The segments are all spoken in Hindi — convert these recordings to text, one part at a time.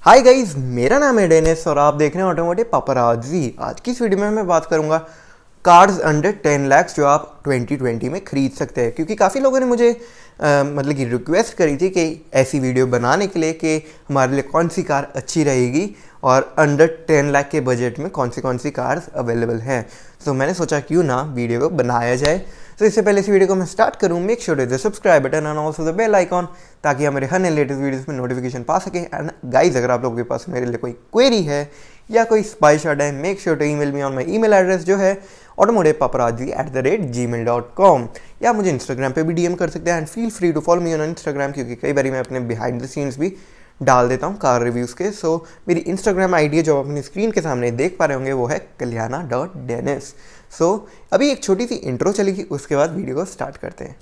हाय गाइस, मेरा नाम है डेनिस और आप देख रहे हैं ऑटोमोटिव पापराजी। आज की इस वीडियो में मैं बात करूंगा कार्स अंडर 10 लाख जो आप 2020 में खरीद सकते हैं, क्योंकि काफ़ी लोगों ने मुझे मतलब कि रिक्वेस्ट करी थी कि ऐसी वीडियो बनाने के लिए कि हमारे लिए कौन सी कार अच्छी रहेगी और अंडर 10 लाख के बजट में कौन सी कार्स अवेलेबल हैं। तो मैंने सोचा क्यों ना वीडियो को बनाया जाए। तो इससे पहले इस वीडियो को मैं स्टार्ट करूँ, make sure to subscribe button and also the bell icon, ताकि हमारे हर नए लेटेस्ट वीडियोस में नोटिफिकेशन पा सके। एंड गाइज, अगर आप लोगों के पास मेरे लिए कोई क्वेरी है या कोई स्पाई शॉट है, make sure to email me on my email address जो है automotivepaparazzi@gmail.com, या मुझे इंस्टाग्राम पे भी डीएम कर सकते हैं। And feel free to follow me on Instagram, क्योंकि कई बार मैं अपने बिहाइंड द सीन्स भी डाल देता हूँ कार रिव्यूज़ के। सो मेरी इंस्टाग्राम आईडी है जो आप अपनी स्क्रीन के सामने देख पा रहे होंगे, वो है kalyana.dennis। सो अभी एक छोटी सी इंट्रो चलेगी, उसके बाद वीडियो को स्टार्ट करते हैं।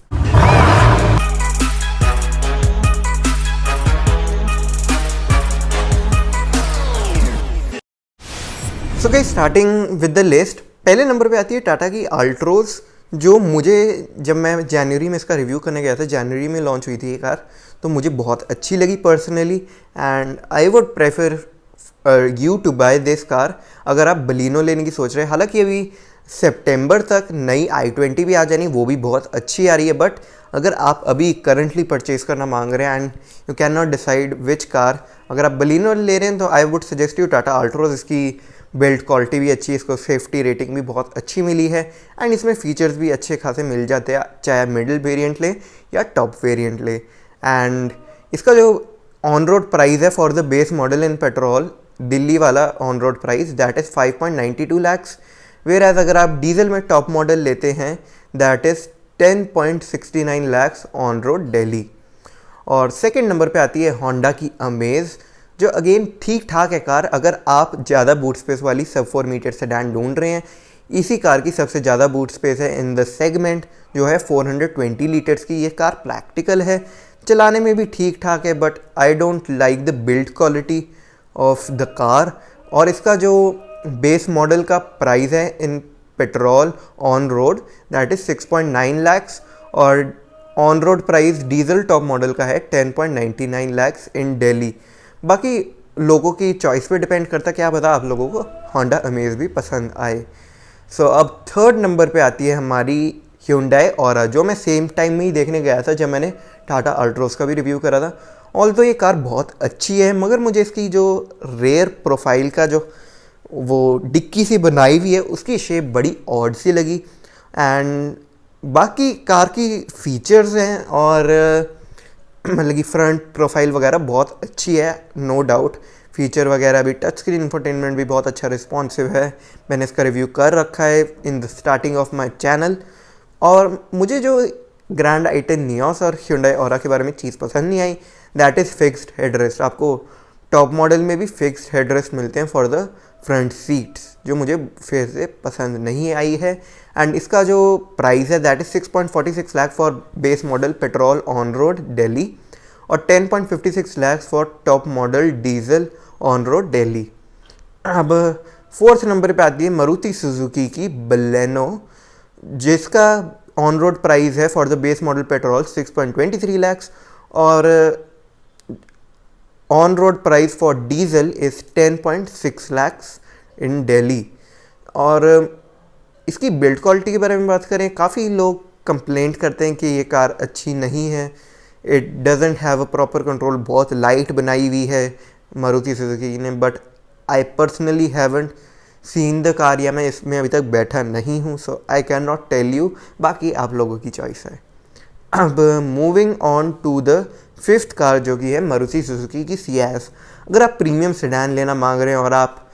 So guys, starting with the list, पहले नंबर पे आती है टाटा की अल्ट्रोज, जो मुझे जब मैं जनवरी में इसका रिव्यू करने गया था, जनवरी में लॉन्च हुई थी ये कार, तो मुझे बहुत अच्छी लगी personally. And I would prefer you to buy this car अगर आप बलिनो लेने की सोच रहे हैं। हालांकि अभी सितंबर तक नई i20 भी आ जानी, वो भी बहुत अच्छी आ रही है। बट अगर आप अभी करंटली परचेज करना मांग रहे हैं and you can not decide which car, अगर आप बलिनो ले रहे हैं तो I would suggest you Tata Altroz. इसकी बिल्ड क्वालिटी भी अच्छी है, इसको सेफ्टी रेटिंग भी बहुत अच्छी मिली है एंड इसमें फीचर्स भी अच्छे खासे मिल जाते हैं, चाहे मिडिल वेरिएंट ले या टॉप वेरिएंट ले। एंड इसका जो ऑन रोड प्राइस है for the base model in petrol, Delhi वाला on road price that is 5.92 lakhs, whereas अगर आप डीजल में टॉप मॉडल लेते हैं that is 10.69 lakhs on road Delhi. और सेकेंड नंबर पे आती है होंडा की अमेज, जो अगेन ठीक ठाक है कार अगर आप ज़्यादा बूट स्पेस वाली सब 4 मीटर सेडान ढूंढ रहे हैं। इसी कार की सबसे ज़्यादा बूट स्पेस है इन द सेगमेंट, जो है 420 लीटर्स की। ये कार प्रैक्टिकल है, चलाने में भी ठीक ठाक है, but I don't like the build quality of the car. और इसका जो बेस मॉडल का प्राइस है in petrol on road that is 6.9 lakhs, और on road price diesel top model का है 10.99 लैक्स इन दिल्ली। बाकी लोगों की चॉइस पे डिपेंड करता है, क्या पता आप लोगों को होंडा अमेज भी पसंद आए। सो अब थर्ड नंबर पे आती है हमारी Hyundai Aura, जो मैं सेम टाइम में ही देखने गया था जब मैंने टाटा अल्ट्रोज का भी रिव्यू करा था। ऑल्दो ये कार बहुत अच्छी है, मगर मुझे इसकी जो रेयर प्रोफाइल का जो वो डिक्की सी बनाई हुई है, उसकी शेप बड़ी ऑड सी लगी। एंड बाकी कार की फीचर्स हैं और मतलब कि फ्रंट प्रोफाइल वगैरह बहुत अच्छी है, नो डाउट। फीचर वगैरह भी, टच स्क्रीन इंफोटेनमेंट भी बहुत अच्छा रिस्पॉन्सिव है। मैंने इसका रिव्यू कर रखा है in the starting of my channel. और मुझे जो ग्रैंड आई10 नियोस और Hyundai Aura के बारे में चीज़ पसंद नहीं आई, दैट इज़ फिक्स्ड हेडरेस्ट। आपको टॉप मॉडल में भी फिक्स्ड हेडरेस्ट मिलते हैं फॉर द फ्रंट सीट्स, जो मुझे फिर से पसंद नहीं आई है। एंड इसका जो प्राइस है that is 6.46 lakh for base model petrol on road Delhi, और 10.56 lakh for top model diesel on road Delhi. अब फोर्थ नंबर पे आती है मारुति सुजुकी की बलेनो, जिसका ऑन रोड प्राइस है for the base model petrol 6.23 lakhs, और on road price for diesel is 10.6 lakhs in Delhi. और इसकी बिल्ड क्वालिटी के बारे में बात करें, काफ़ी लोग कंप्लेंट करते हैं कि ये कार अच्छी नहीं है, it doesn't have a proper control, बहुत लाइट बनाई हुई है मारुति सुजुकी ने। But I personally haven't seen the car, या मैं इसमें अभी तक बैठा नहीं हूँ, so I can not tell you, बाकी आप लोगों की चॉइस है। अब moving on to the fifth car, जो कि है मारुति सुजुकी की सियास। अगर आप प्रीमियम सेडान लेना मांग रहे हैं और आप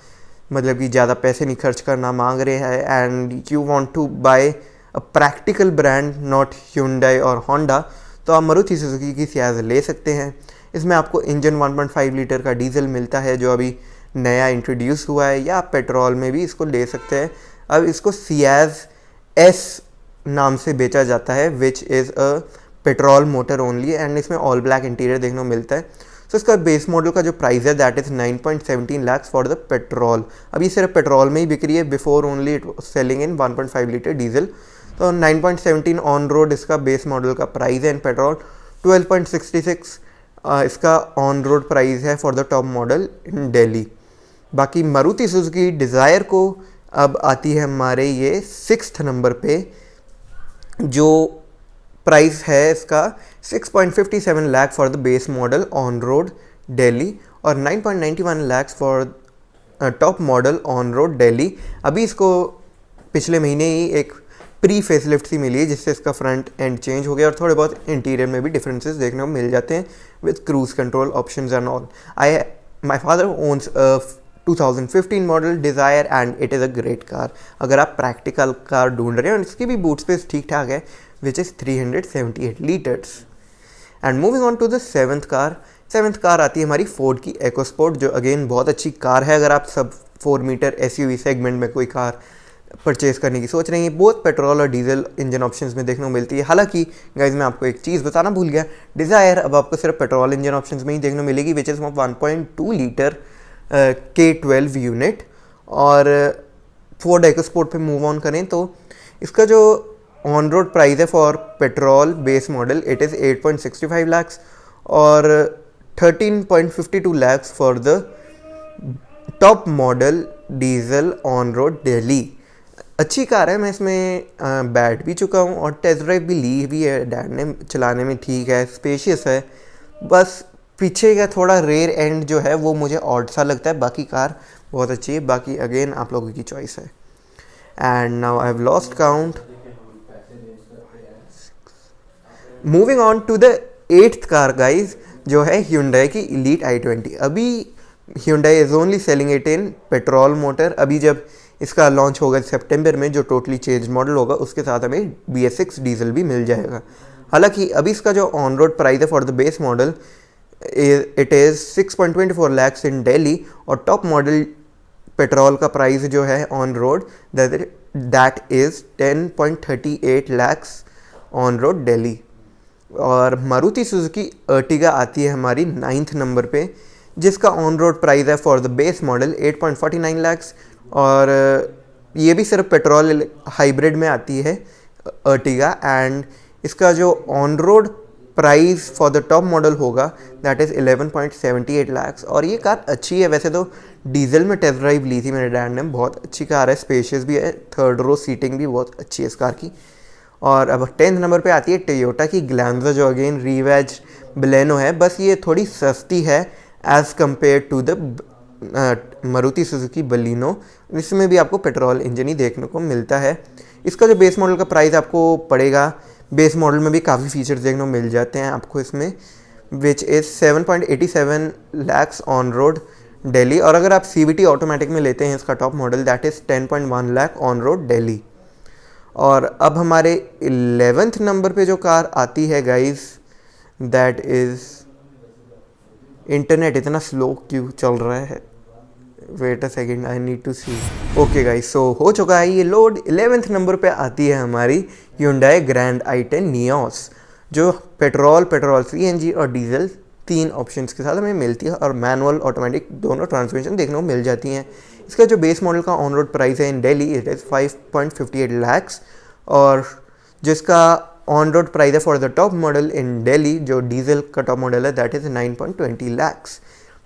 मतलब कि ज़्यादा पैसे नहीं खर्च करना मांग रहे हैं and you want to buy a practical brand not Hyundai और होंडा, तो आप मारुति सुजुकी की सियाज ले सकते हैं। इसमें आपको इंजन 1.5 लीटर का डीजल मिलता है, जो अभी नया इंट्रोड्यूस हुआ है, या आप पेट्रोल में भी इसको ले सकते हैं। अब इसको सियाज एस नाम से बेचा जाता है, which is a petrol motor only, and इसमें ऑल ब्लैक इंटीरियर देखने को मिलता है। सो इसका बेस मॉडल का जो प्राइस है that is 9.17 lakh for the petrol. अभी सिर्फ पेट्रोल में ही बिक रही है, before only it selling in 1.5 litre diesel. तो 9.17 ऑन रोड इसका बेस मॉडल का प्राइस है, इन पेट्रोल 12.66 इसका ऑन रोड प्राइस है फॉर द टॉप मॉडल इन दिल्ली। बाकी मारुति सुजुकी डिज़ायर को अब आती है हमारे ये 6th नंबर पे, जो प्राइस है इसका 6.57 lakh for the base model on road Delhi और 9.91 lakh for top model on road Delhi. अभी इसको पिछले महीने ही एक प्री फेसलिफ्ट सी मिली है जिससे इसका फ्रंट एंड चेंज हो गया और थोड़े बहुत इंटीरियर में भी डिफरेंसेस देखने को मिल जाते हैं with cruise control options and all. My father owns 2015 model Dzire and it is a great car. अगर आप प्रैक्टिकल कार ढूंढ रहे हैं और इसकी भी बूट स्पेस ठीक ठाक है which is 378 litres. And moving on to the seventh car आती है हमारी फोर्ड की EcoSport, जो अगेन बहुत अच्छी कार है। अगर आप सब 4 मीटर SUV सेगमेंट में कोई कार परचेज़ करने की सोच रहे हैं, बहुत पेट्रोल और डीजल इंजन ऑप्शंस में देखने को मिलती है। हालांकि गाइज मैं आपको एक चीज़ बताना भूल गया, डिज़ायर अब आपको सिर्फ पेट्रोल इंजन ऑप्शंस में ही देखने को मिलेगी which is 1.2 litre K12 unit. और फोर्ड EcoSport पे मूव ऑन करें तो इसका जो ऑन रोड प्राइस है for petrol base model it is 8.65 lakhs और 13.52 lakhs for the top model diesel on road Delhi. अच्छी कार है, मैं इसमें बैठ भी चुका हूँ और टेस्ट ड्राइव भी ली भी है डैड ने, चलाने में ठीक है, स्पेशियस है। बस पीछे का थोड़ा रेयर एंड जो है वो मुझे ऑड सा लगता है, बाकी कार बहुत अच्छी है। बाकी अगेन आप लोगों की चॉइस है। And now I have lost count. Moving on to the 8th car guys, जो है Hyundai की Elite i20। अभी Hyundai is only selling it in petrol motor. अभी जब इसका लॉन्च होगा सितंबर में, जो टोटली चेंज मॉडल होगा, उसके साथ हमें BS6 डीजल भी मिल जाएगा। हालांकि अभी इसका जो ऑन रोड प्राइस है for the base model it is 6.24 lakhs इन दिल्ली और टॉप मॉडल पेट्रोल का प्राइस जो है on road that is 10.38 lakhs on road Delhi. और मारुति सुजुकी अर्टिगा आती है हमारी 9th नंबर पे, जिसका ऑन रोड प्राइस है for the base model 8.49 lakhs और ये भी सिर्फ पेट्रोल हाइब्रिड में आती है अर्टिगा। एंड इसका जो on road price for the top model होगा दैट इज़ 11.78 lakhs। और ये कार अच्छी है, वैसे तो डीजल में टेस्ट ड्राइव ली थी मेरे डैड ने, बहुत अच्छी कार है, स्पेशियस भी है, 3rd रो सीटिंग भी बहुत अच्छी है इस कार की। और अब 10th नंबर पे आती है टोयोटा की ग्लैमर, जो अगेन रीवैज बलेनो है, बस ये थोड़ी सस्ती है as compare to the Maruti Suzuki Baleno. इसमें भी आपको पेट्रोल इंजन ही देखने को मिलता है। इसका जो बेस मॉडल का प्राइस आपको पड़ेगा, बेस मॉडल में भी काफ़ी फीचर्स देखने को मिल जाते हैं आपको इसमें, which is 7.87 lakhs on road Delhi. और अगर आप CVT ऑटोमेटिक में लेते हैं इसका top model that is 10.1 lakh on road Delhi. और अब हमारे 11th नंबर पे जो कार आती है गाइस दैट इज़, इंटरनेट इतना स्लो क्यों चल रहा है, wait a second I need to see. Okay guys, so हो चुका है ये लोड। 11th नंबर पे आती है हमारी Hyundai Grand i10 Nios, जो पेट्रोल CNG और डीजल 3 ऑप्शंस के साथ हमें मिलती है और मैनुअल ऑटोमेटिक दोनों ट्रांसमिशन देखने को मिल जाती हैं। इसका जो बेस मॉडल का ऑन रोड प्राइस है इन दिल्ली इट इज़ 5.58 lakhs और जिसका ऑन रोड प्राइस है फॉर द टॉप मॉडल इन दिल्ली, जो डीजल का टॉप मॉडल है that is 9.20 lakhs।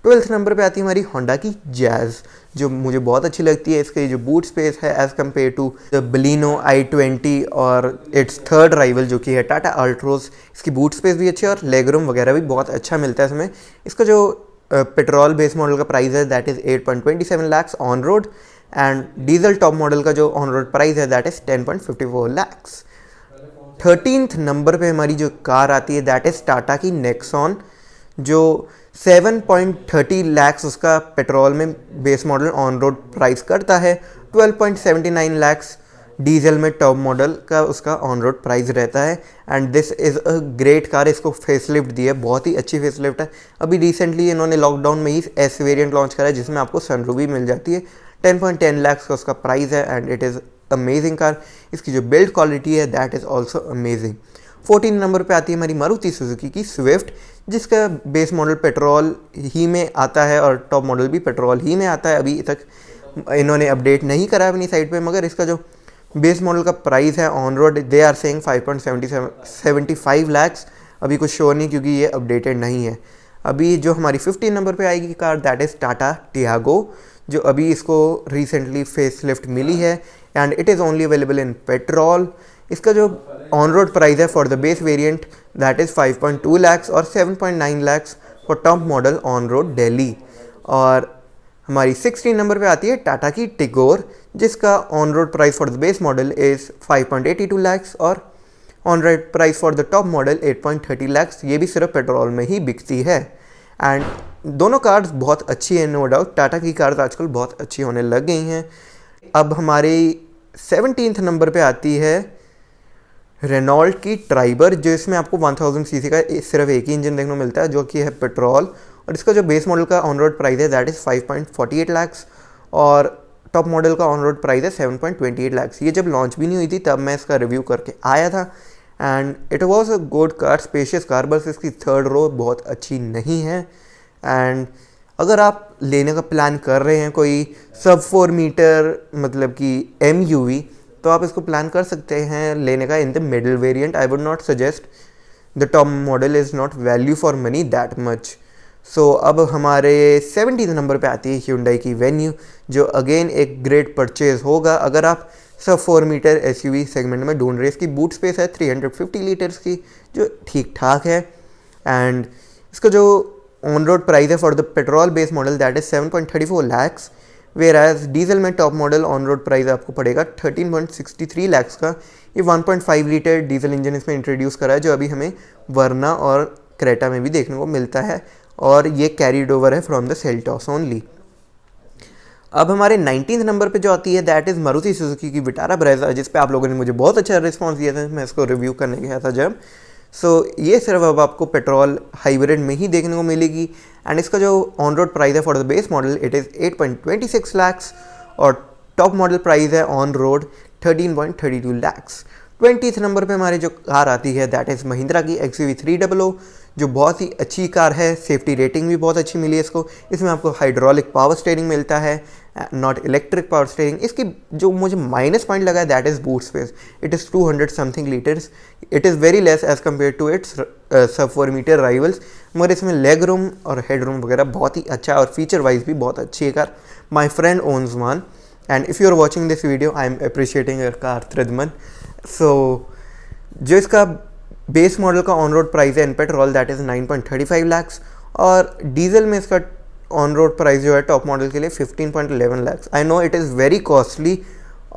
12th number पे आती है हमारी होंडा की जैज़, जो मुझे बहुत अच्छी लगती है। इसकी जो बूट स्पेस है as compare to the Baleno i20 और इट्स 3rd राइवल जो कि है टाटा अल्ट्रोज, इसकी बूट स्पेस भी अच्छी है और लेग रूम वगैरह भी बहुत अच्छा मिलता है इसमें। इसका जो पेट्रोल बेस मॉडल का प्राइस है that is 8.27 lakhs on road and diesel top model का जो ऑन रोड प्राइस है that is 10.54 lakhs। 13th number पे हमारी जो कार आती है दैट इज़ टाटा की नेक्सॉन, जो 7.30 lakhs उसका पेट्रोल में base model on road price करता है, 12.79 lakhs डीजल में टॉप मॉडल का उसका ऑन रोड प्राइस रहता है। And this is a great car, इसको फेसलिफ्ट दी है, बहुत ही अच्छी फेसलिफ्ट है। अभी रिसेंटली इन्होंने लॉकडाउन में ही S वेरिएंट लॉन्च करा है जिसमें आपको सनरूफ भी मिल जाती है। 10.10 lakhs का उसका प्राइस है and it is amazing car. इसकी जो बिल्ड क्वालिटी है that is also amazing. 14 number पे आती है हमारी मारुति सुजुकी की स्विफ्ट, जिसका बेस मॉडल पेट्रोल ही में आता है और टॉप मॉडल भी पेट्रोल ही में आता है। अभी तक इन्होंने अपडेट नहीं करा अपनी साइट पे, मगर इसका जो बेस मॉडल का प्राइस है on road they are saying 5.75 lakhs। अभी कुछ शो नहीं क्योंकि ये अपडेटेड नहीं है। अभी जो हमारी 15 नंबर पे आएगी car that is Tata Tiago, जो अभी इसको रिसेंटली फेस लिफ्ट मिली है and it is only available in petrol. इसका जो ऑन रोड प्राइस है for the base variant that is 5.2 lakhs और 7.9 lakhs for top model on road Delhi. और हमारी 16 नंबर पे आती है टाटा की टिगोर, जिसका on road price for the base model is 5.82 lakhs और on road price for the top model 8.30 lakhs। ये भी सिर्फ पेट्रोल में ही बिकती है एंड दोनों कार्स बहुत अच्छी हैं, नो डाउट। टाटा की कार्स आजकल बहुत अच्छी होने लग गई हैं। अब हमारी 17th नंबर पे आती है रेनॉल्ट की ट्राइबर, जो इसमें आपको 1000 सीसी का सिर्फ एक ही इंजन देखने को मिलता है जो कि है पेट्रोल, और इसका जो बेस मॉडल का ऑन रोड प्राइस है दैट इज़ 5.48 lakhs और टॉप मॉडल का ऑन रोड प्राइस है 7.28 lakhs। ये जब लॉन्च भी नहीं हुई थी तब मैं इसका रिव्यू करके आया था and it was a good car, spacious car, बस इसकी थर्ड रो बहुत अच्छी नहीं है। एंड अगर आप लेने का प्लान कर रहे हैं कोई सब 4 मीटर मतलब कि MUV, तो आप इसको प्लान कर सकते हैं लेने का in the middle variant. I would not suggest, the top model is not value for money that much. So अब हमारे 70 नंबर पे आती है ह्यूंडई की वेन्यू, जो अगेन एक ग्रेट परचेज होगा अगर आप सब 4 मीटर SUV सेगमेंट में ढूंढ रहे हैं। इसकी बूट स्पेस है 350 लीटर्स की, जो ठीक ठाक है एंड इसका जो ऑन रोड प्राइस है for the petrol base model that is 7.34 lakhs, whereas diesel में top model on road price आपको पड़ेगा 13.63 lakhs का। ये 1.5 लीटर डीजल इंजन इसमें इंट्रोड्यूस करा है, जो अभी हमें वर्ना और क्रेटा में भी देखने को मिलता है और ये कैरीड ओवर है फ्रॉम द सेल्टॉस ओनली। अब हमारे 19th नंबर पे जो आती है दैट इज़ मारुति सुजुकी की विटारा ब्रेजा, जिस पे आप लोगों ने मुझे बहुत अच्छा रिस्पांस दिया था मैं इसको रिव्यू करने गया था जब। ये सिर्फ अब आपको पेट्रोल हाइब्रिड में ही देखने को मिलेगी एंड इसका जो ऑन रोड प्राइस है for the base model it is 8.26 lakhs और टॉप मॉडल प्राइस है on road 13.32 lakhs। 20th number पे हमारी जो कार आती है दैट इज़ महिंद्रा की XUV300, जो बहुत ही अच्छी कार है, सेफ्टी रेटिंग भी बहुत अच्छी मिली है इसको। इसमें आपको हाइड्रोलिक पावर स्टीयरिंग मिलता है, नॉट इलेक्ट्रिक पावर स्टीयरिंग। इसकी जो मुझे माइनस पॉइंट लगा है that is boot space, it is 200 something litres, it is very less as compare to its sub 4 metre rivals, मगर इसमें लेग रूम और हेड रूम वगैरह बहुत ही अच्छा है और फीचर वाइज भी बहुत अच्छी है car. My friend owns one and if you are watching this video I am appreciating your car थ्रिदमन। जो इसका बेस मॉडल का ऑन रोड प्राइस है in petrol that is 9.35 lakhs और डीजल में इसका ऑन रोड प्राइस जो है टॉप मॉडल के लिए 15.11 lakhs। I know it is very costly,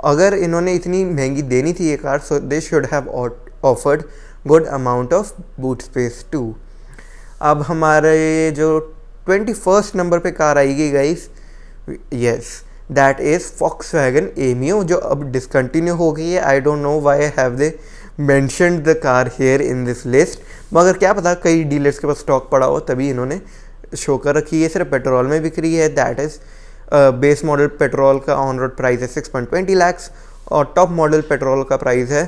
अगर इन्होंने इतनी महंगी देनी थी ये car so they should have offered good amount of boot space too. अब हमारे जो 21st नंबर पे कार आएगी guys, yes that is Volkswagen Emio, जो अब डिसकंटिन्यू हो गई है। I don't know why have they mentioned the car here in this list, मगर क्या पता कई डीलर्स के पास स्टॉक पड़ा हो तभी इन्होंने शो कर रखी है। सिर्फ पेट्रोल में बिक रही है, that is base model petrol का ऑन रोड प्राइस है 6.20 lakhs और टॉप मॉडल पेट्रोल का प्राइस है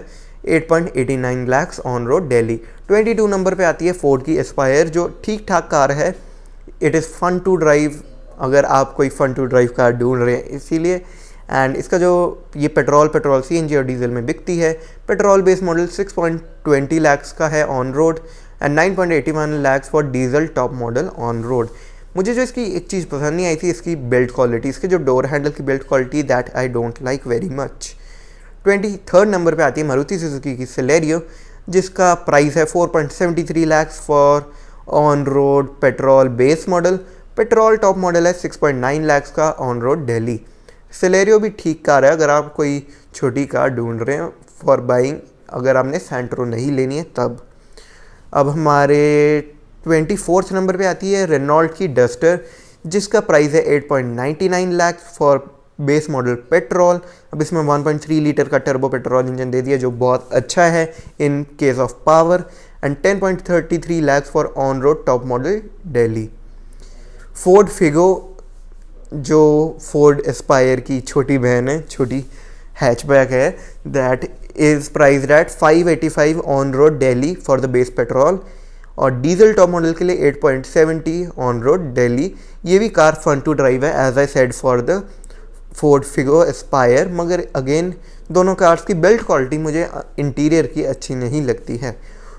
8.89 lakhs on road Delhi. 22 number पे आती है फोर्ड की एस्पायर, जो ठीक ठाक कार है, it is fun to drive अगर आप कोई फन टू ड्राइव कार ढूंढ रहे हैं इसीलिए। एंड इसका जो ये पेट्रोल CNG और डीजल में बिकती है। पेट्रोल बेस मॉडल 6.20 lakhs का है on road and 9.81 lakhs for diesel top model on road. मुझे जो इसकी एक चीज़ पसंद नहीं आई थी इसकी बेल्ट क्वालिटी, इसके जो डोर हैंडल की belt quality that I don't like very much. 23rd number पे आती है मारुति सुजुकी की सेलेरियो, जिसका प्राइस है 4.73 lakhs for on road petrol base model. Petrol top model है 6.9 lakhs का ऑन रोड दिल्ली। सेलेरियो भी ठीक कार है अगर आप कोई छोटी कार ढूंढ रहे हैं फॉर बाइंग, अगर आपने सैंट्रो नहीं लेनी है तब। अब हमारे 24th नंबर पे आती है रेनॉल्ट की डस्टर, जिसका प्राइस है 8.99 lakhs for base model petrol. अब इसमें 1.3 लीटर का टर्बो पेट्रोल इंजन दे दिया जो बहुत अच्छा है in case of power and 10.33 lakhs for on road top model Delhi. Ford Figo, जो फोर्ड एस्पायर की छोटी बहन है, छोटी हैचबैक है, that is priced at 585 on road Delhi for the base petrol और डीजल टॉप मॉडल के लिए 8.70 ऑन रोड दिल्ली। ये भी कार फन टू ड्राइव है as I said for the Ford Figo Aspire, मगर अगेन दोनों कार्स की बिल्ड क्वालिटी मुझे इंटीरियर की अच्छी नहीं लगती है।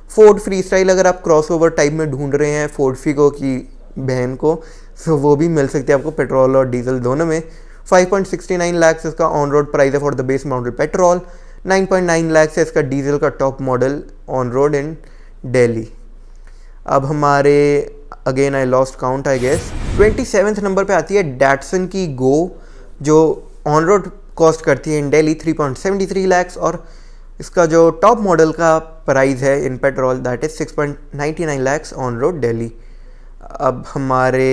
फोर्ड फ्री स्टाइल अगर आप क्रॉसओवर टाइप में ढूंढ रहे हैं फोर्ड फिगो की बहन को, तो वो भी मिल सकती है आपको पेट्रोल और डीजल दोनों में। 5.69 लाख इसका ऑन रोड प्राइस है for the base model petrol. 9.9 lakh है इसका डीजल का top model on road in Delhi. अब हमारे again I lost count I guess 27th number पे आती है डैटसन की गो, जो ऑन रोड कॉस्ट करती है इन दिल्ली 3.73 लाख, और इसका जो टॉप मॉडल का प्राइस है in petrol that is 6.99 lakh on road Delhi. अब हमारे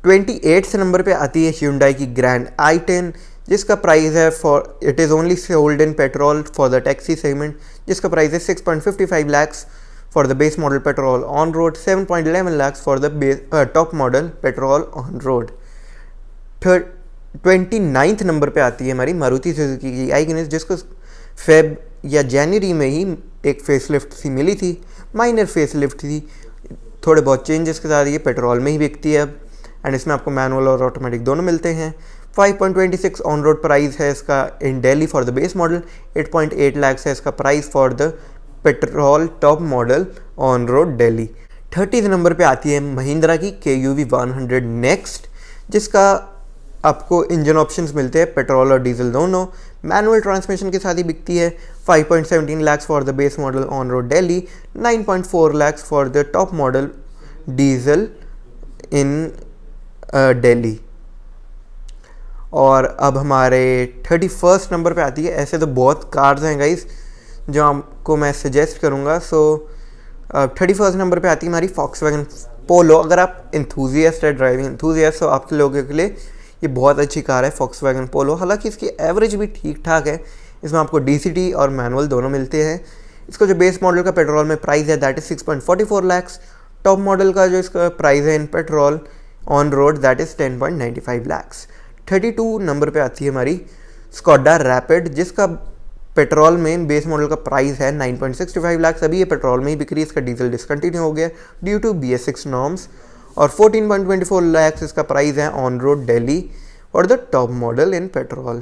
28th नंबर पे आती है Hyundai की ग्रैंड i10, जिसका प्राइस है for it is only sold in petrol for the taxi segment, जिसका प्राइस है 6.55 lakhs for the base model petrol on road, 7.11 lakhs for the top model petrol on road. 29th number पे आती है हमारी मारुति सुजुकी की आइगनिस, जिसको फेब या जनवरी में ही एक फेसलिफ्ट सी मिली थी, माइनर फेसलिफ्ट थी, थोड़े बहुत चेंजेस के साथ ये पेट्रोल में ही बिकती है अब, एंड इसमें आपको मैनुअल और ऑटोमेटिक दोनों मिलते हैं। 5.26 ऑन रोड प्राइस है इसका in Delhi for the base model. 8.8 lakh है इसका price for the petrol top model on road Delhi. 30th number पे आती है महिंद्रा की KUV 100 नेक्स्ट, जिसका आपको इंजन ऑप्शंस मिलते हैं पेट्रोल और डीजल दोनों, मैनुअल ट्रांसमिशन के साथ ही बिकती है। 5.17 lakh for the base model on road Delhi, 9.4 lakh for the top model diesel in Delhi. और अब हमारे 31st नंबर पे आती है, ऐसे तो बहुत कार्स हैं गाइस जो आपको मैं सजेस्ट करूँगा। सो 31st नंबर पे आती है हमारी Volkswagen पोलो। अगर आप इंथुजियास्ट है, ड्राइविंग इंथुजियास्ट, तो आपके लोगों के लिए ये बहुत अच्छी कार है Volkswagen पोलो। हालांकि इसकी एवरेज भी ठीक ठाक है, इसमें आपको DCT और मैनुअल दोनों मिलते हैं। इसका जो बेस मॉडल का पेट्रोल में प्राइस है that is 6.44 lakh, top model का जो इसका प्राइस है in petrol on road that is 10.95 lakh. 32 number पे आती है हमारी स्कोडा रैपिड, जिसका पेट्रोल में बेस मॉडल का प्राइस है 9.65 लाख। अभी ये पेट्रोल में ही बिक्री, इसका डीजल डिसकंटिन्यू हो गया ड्यू टू BS6 नॉर्म्स। और 14.24 लाख इसका प्राइस है ऑन रोड दिल्ली और the top model in petrol.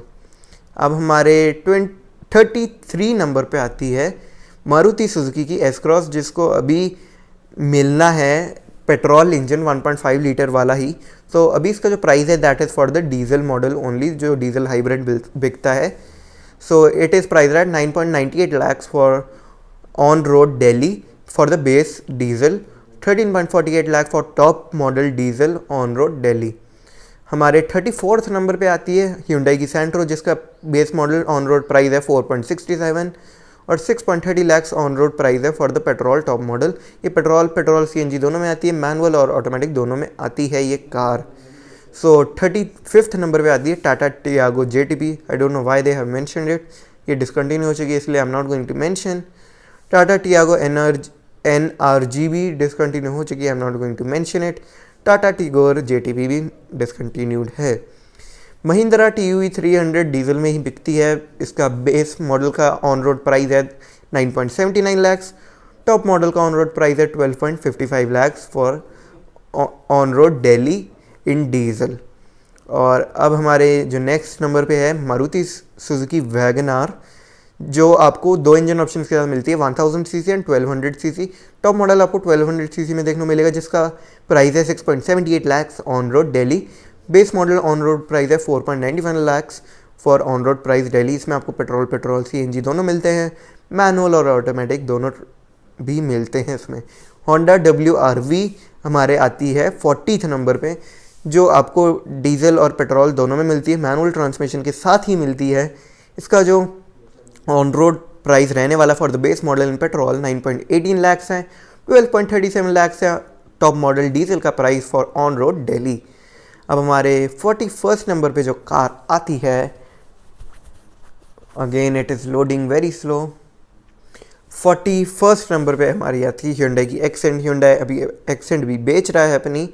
अब हमारे 33 नंबर पे आती है मारुति सुजुकी की एस क्रॉस, जिसको अभी मिलना है पेट्रोल इंजन 1.5 लीटर वाला ही। तो अभी इसका जो प्राइस है that is for the diesel model only, जो डीजल हाइब्रिड बिकता है। So it is price at 9.98 lakh for on road Delhi for the base diesel, 13.48 lakh for top model diesel on road Delhi. हमारे 34th नंबर पे आती है Hyundai की सेंट्रो, जिसका base model on road price है 4.67 और 6.30 लाख ऑन रोड प्राइस है for the petrol top model. ये पेट्रोल CNG दोनों में आती है, मैनुअल और ऑटोमेटिक दोनों में आती है ये कार। सो 35th नंबर पे आती है Tata Tiago JTP। I don't know why they have mentioned it, ये डिसकंटिन्यू हो चुकी है इसलिए I am not going to mention. Tata Tiago NRGB discontinue हो चुकी है, I am not going to mention it. Tata Tigor JTP भी डिसकंटिन्यूड है। महिंद्रा TUV 300 डीजल में ही बिकती है, इसका बेस मॉडल का ऑन रोड प्राइस है 9.79 लाख, टॉप मॉडल का ऑन रोड प्राइस है 12.55 lakh for on road Delhi in diesel. और अब हमारे जो नेक्स्ट नंबर पे है मारुति सुजुकी वैगन आर, जो आपको दो इंजन ऑप्शन के साथ मिलती है 1000 CC and 1200 CC. Top model आपको 1200 सीसी में देखने को मिलेगा, जिसका प्राइस है 6.78 lakh on road Delhi. Base model on road price है 4.95 lakh for on road price Delhi. इसमें आपको पेट्रोल CNG दोनों मिलते हैं, मैनुअल और ऑटोमेटिक दोनों भी मिलते हैं इसमें। होंडा WRV हमारे आती है 40th नंबर पे, जो आपको डीजल और पेट्रोल दोनों में मिलती है, मैनुअल ट्रांसमिशन के साथ ही मिलती है। इसका जो ऑन रोड प्राइस रहने वाला for the base model in petrol 9.18 lakh है, 12.37 लाख है टॉप मॉडल डीजल का price for on road Delhi. अब हमारे 41st नंबर पे जो कार आती है, again it is loading very slow. 41st number पे हमारी आती है Hyundai की एक्सेंट। Hyundai अभी एक्सेंट भी बेच रहा है अपनी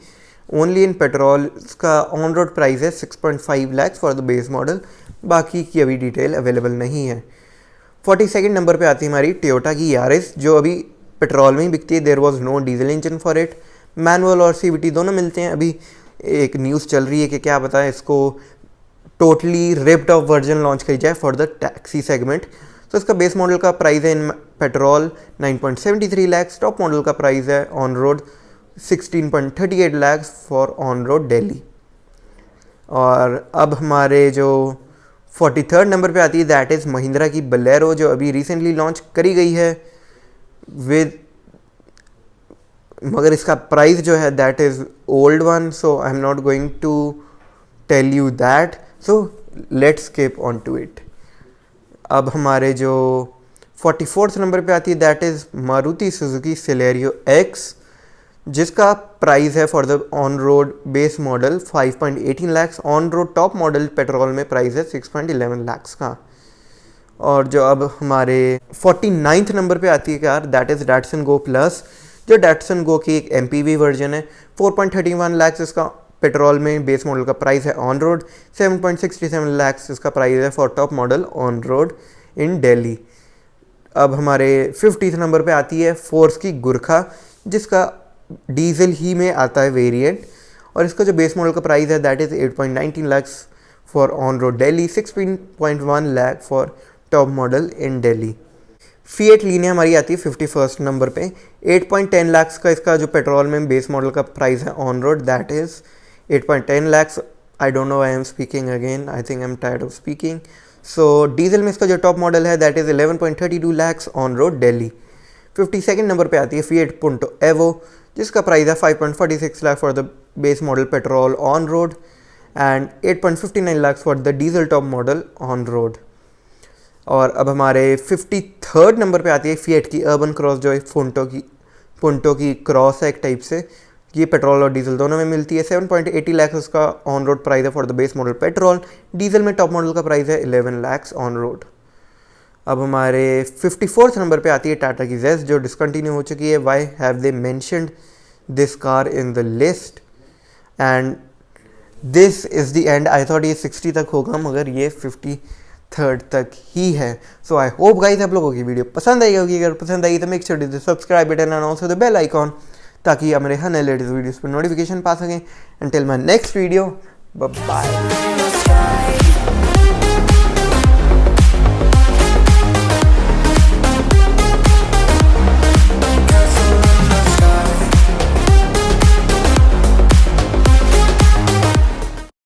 ओनली इन पेट्रोल। इसका ऑन रोड प्राइस है 6.5 lakh for the base model, बाकी की अभी डिटेल अवेलेबल नहीं है। 42nd नंबर पे आती है हमारी टोयोटा की यारिस, जो अभी पेट्रोल में ही बिकती है। There was no diesel engine for it, manual और CVT दोनों मिलते हैं। अभी एक न्यूज़ चल रही है कि क्या बताएं, इसको totally ripped off version launch करी जाए फॉर द टैक्सी सेगमेंट। तो इसका बेस मॉडल का प्राइस है in petrol 9.73 lakh, top model का प्राइस है on road 16.38 lakh for on road Delhi. और अब हमारे जो 43rd नंबर पे आती है दैट इज़ महिंद्रा की बलेरो, जो अभी रिसेंटली लॉन्च करी गई है विद, मगर इसका प्राइस जो है that is old one, so I am not going to tell you that, so let's skip on to it. अब हमारे जो 44th नंबर पे आती है that is Maruti Suzuki Celerio X, जिसका प्राइस है for the on road base model 5.18 lakh, on road top model petrol में प्राइस है 6.11 लाख का। और जो अब हमारे 49th नंबर पे आती है car that is Datsun Go plus, जो डैटसन गो की एक MPV वर्जन है, 4.31 लाख इसका पेट्रोल में बेस मॉडल का प्राइस है, ऑन रोड 7.67 लाख इसका प्राइस है for top model on road in Delhi. अब हमारे 50th नंबर पे आती है फोर्स की गुरखा, जिसका डीजल ही में आता है वेरिएंट, और इसका जो बेस मॉडल का प्राइस है that is 8.19 lakh for on road Delhi, 16.1 lakh for top model in Delhi. Fiat Linnaea हमारी आती है 51st नंबर पे, 8.10 लाख का इसका जो पेट्रोल में बेस मॉडल का प्राइस है on road that is 8.10 lakh. I don't no, I am speaking again, I think I am tired of speaking. So diesel में इसका जो टॉप मॉडल है that is 11.32 lakh on road Delhi. 52nd number पे आती है फिएट पुंटो एवो, जिसका प्राइस है 5.46 lakh for the base model petrol on road and 8.59 lakh for the diesel top model on road. और अब हमारे 53rd नंबर पे आती है फिएट की अर्बन क्रॉस, जो एक पुंटो की क्रॉस है एक टाइप से, ये पेट्रोल और डीजल दोनों में मिलती है, 7.80 लाख उसका ऑन रोड प्राइस है for the base model petrol, diesel में टॉप मॉडल का प्राइस है 11 लाख ऑन रोड। अब हमारे 54th नंबर पे आती है टाटा की जेस्ट, जो डिसकंटिन्यू हो चुकी है। Why have they mentioned this car in the list and this is the end. I thought ये 60 तक होगा, मगर ये 53rd तक ही है। सो आई होप गाइस आप लोगों की वीडियो पसंद आई होगी। अगर पसंद आई तो make sure to subscribe button and also the bell icon, ताकि आप मेरे हर नए लेटेस्ट वीडियोस पर नोटिफिकेशन पा सकें। Until my next video, bye bye.